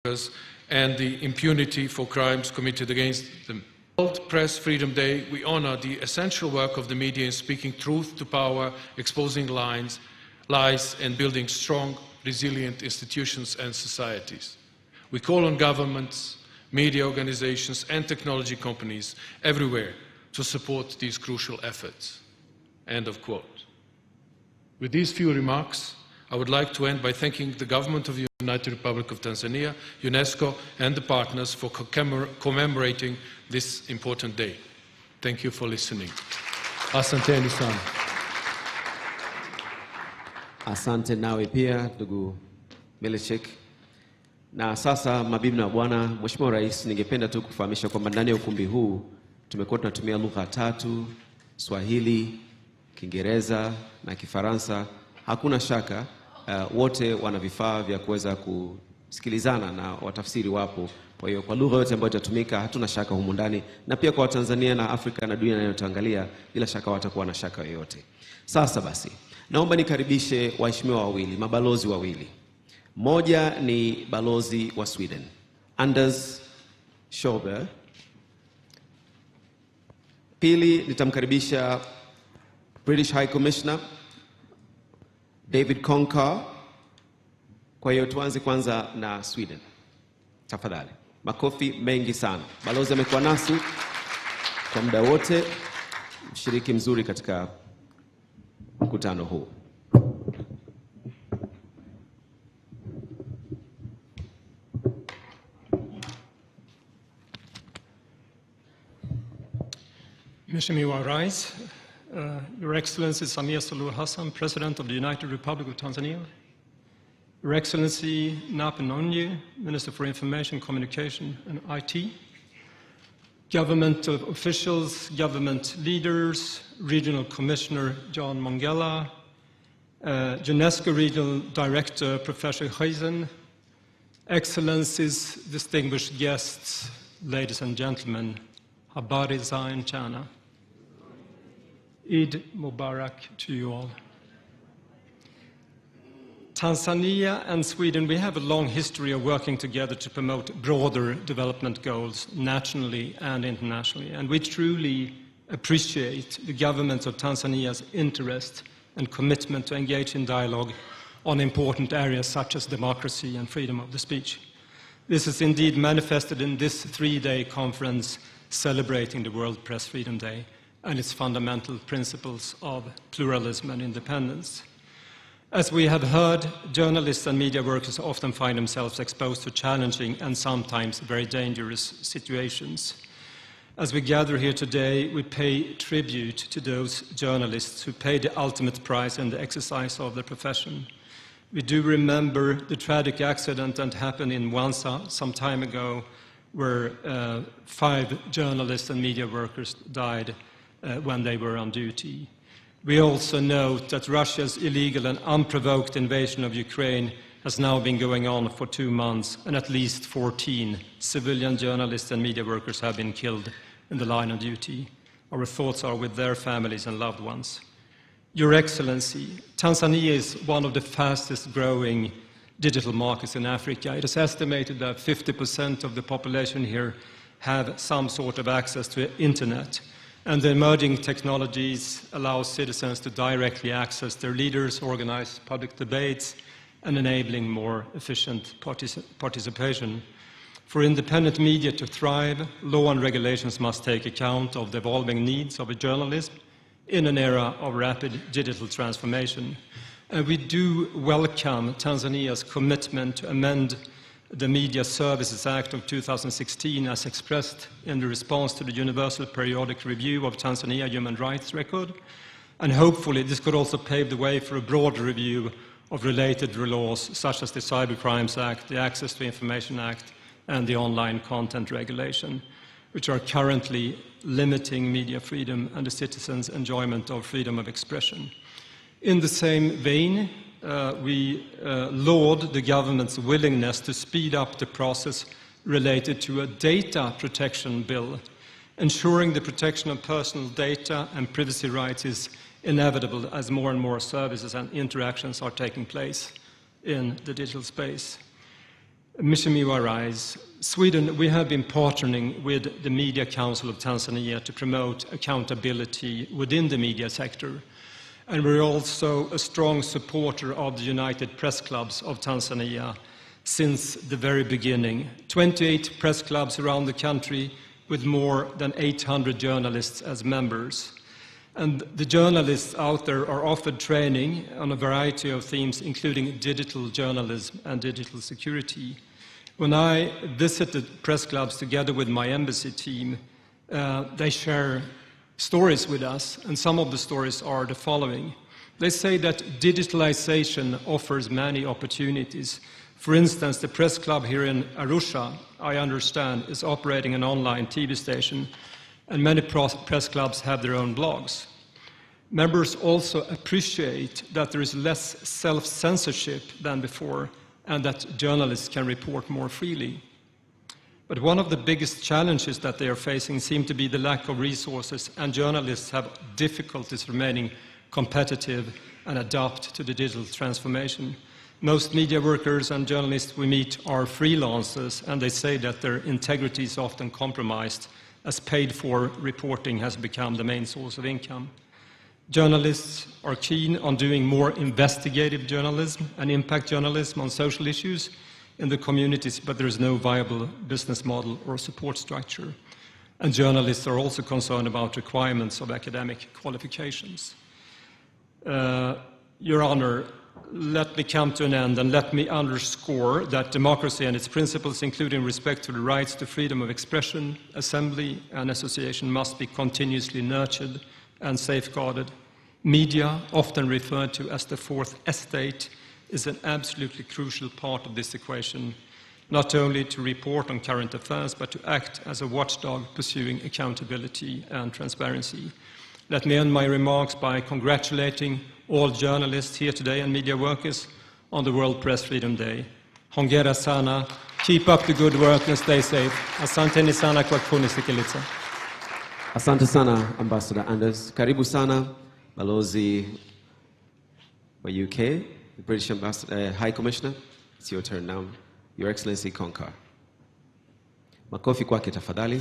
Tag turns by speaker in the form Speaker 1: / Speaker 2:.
Speaker 1: and the impunity for crimes committed against them. On World Press Freedom Day, we honor the essential work of the media in speaking truth to power, exposing lies, and building strong, resilient institutions and societies. We call on governments, media organizations, and technology companies everywhere to support these crucial efforts. End of quote. With these few remarks, I would like to end by thanking the government of the United Republic of Tanzania, UNESCO, and the partners for commemorating this important day. Thank you for listening. Asanteni sana.
Speaker 2: Asante nawe pia ndugu Melechek. Na sasa mabibi na bwana, Mheshimiwa Rais, ningependa tu kufahamisha kwamba ndani ya ukumbi huu tumekuwa tunatumia lugha 3, Swahili, Kiingereza na Kifaransa. Hakuna shaka wote wana vifaa vya kuweza kusikilizana na watafsiri wapo. Kwa hiyo kwa lugha yote ambayo itatumika hatuna shaka humu ndani, na pia kwa Watanzania na Afrika na dunia inayotuangalia bila shaka watakuwa na shaka yoyote. Sasa basi, naomba nikaribishe waheshimiwa wawili, mabalozi wawili. Moja ni balozi wa Sweden, Anders Schober. Pili nitamkaribisha British High Commissioner David Konkar. Kwa hiyo tuanze kwanza na Sweden. Tafadhali. Makofi mengi sana. Balozi amekuwa nasi kwa muda wote, mshiriki mzuri katika mkutano huu.
Speaker 3: Mheshimiwa Rais, Your Excellency Samia Suluhu Hassan, President of the United Republic of Tanzania, Your Excellency Nape Nnauye, Minister for Information, Communication and IT, government officials, government leaders, Regional Commissioner John Mongella, UNESCO Regional Director Professor Huizen, Excellencies, distinguished guests, ladies and gentlemen, Habari za Chana. Eid Mubarak to you all. Tanzania and Sweden, we have a long history of working together to promote broader development goals nationally and internationally, and we truly appreciate the government of Tanzania's interest and commitment to engage in dialogue on important areas such as democracy and freedom of the speech. This is indeed manifested in this 3-day conference celebrating the World Press Freedom Day and its fundamental principles of pluralism and independence. As we have heard, journalists and media workers often find themselves exposed to challenging and sometimes very dangerous situations. As we gather here today, we pay tribute to those journalists who pay the ultimate price in the exercise of their profession. We do remember the tragic accident that happened in Wansa some time ago, where 5 journalists and media workers died when they were on duty. We also note that Russia's illegal and unprovoked invasion of Ukraine has now been going on for 2 months, and at least 14 civilian journalists and media workers have been killed in the line of duty. Our thoughts are with their families and loved ones. Your Excellency, Tanzania is one of the fastest growing digital markets in Africa. It is estimated that 50% of the population here have some sort of access to the internet. And the emerging technologies allow citizens to directly access their leaders, organize public debates, and enabling more efficient participation. For independent media to thrive, law and regulations must take account of the evolving needs of a journalism in an era of rapid digital transformation. And we do welcome Tanzania's commitment to amend the Media Services Act of 2016 as expressed in the response to the Universal Periodic Review of Tanzania Human Rights Record. And hopefully this could also pave the way for a broader review of related laws such as the Cybercrimes Act, the Access to Information Act, and the Online Content Regulation, which are currently limiting media freedom and the citizens' enjoyment of freedom of expression. In the same vein, we laud the government's willingness to speed up the process related to a data protection bill. Ensuring the protection of personal data and privacy rights is inevitable as more and more services and interactions are taking place in the digital space. Mheshimiwa Rais, Sweden, we have been partnering with the Media Council of Tanzania to promote accountability within the media sector. And we're also a strong supporter of the United Press Clubs of Tanzania since the very beginning. 28 press clubs around the country with more than 800 journalists as members. And the journalists out there are offered training on a variety of themes, including digital journalism and digital security. When I visited press clubs together with my embassy team, they share stories with us, and some of the stories are the following. They say that digitalization offers many opportunities. For instance, the press club here in Arusha, I understand, is operating an online TV station, and many press clubs have their own blogs. Members also appreciate that there is less self-censorship than before, and that journalists can report more freely. But one of the biggest challenges that they are facing seems to be the lack of resources, and journalists have difficulties remaining competitive and adapt to the digital transformation. Most media workers and journalists we meet are freelancers, and they say that their integrity is often compromised as paid-for reporting has become the main source of income. Journalists are keen on doing more investigative journalism and impact journalism on social issues in the communities, but there is no viable business model or support structure. And journalists are also concerned about requirements of academic qualifications. Your Honor, let me come to an end and let me underscore that democracy and its principles, including respect to the rights to freedom of expression, assembly, and association, must be continuously nurtured and safeguarded. Media, often referred to as the fourth estate, is an absolutely crucial part of this equation, not only to report on current affairs, but to act as a watchdog pursuing accountability and transparency. Let me end my remarks by congratulating all journalists here today and media workers on the World Press Freedom Day. Hongera sana, keep up the good work and stay safe. Asante sana kwa kunisikiliza.
Speaker 2: Asante sana, Ambassador Anders. Karibu sana, Balozi wa UK, the British Ambassador, High Commissioner. It's your turn now. Your Excellency Konkar. Makofi kwake tafadhali.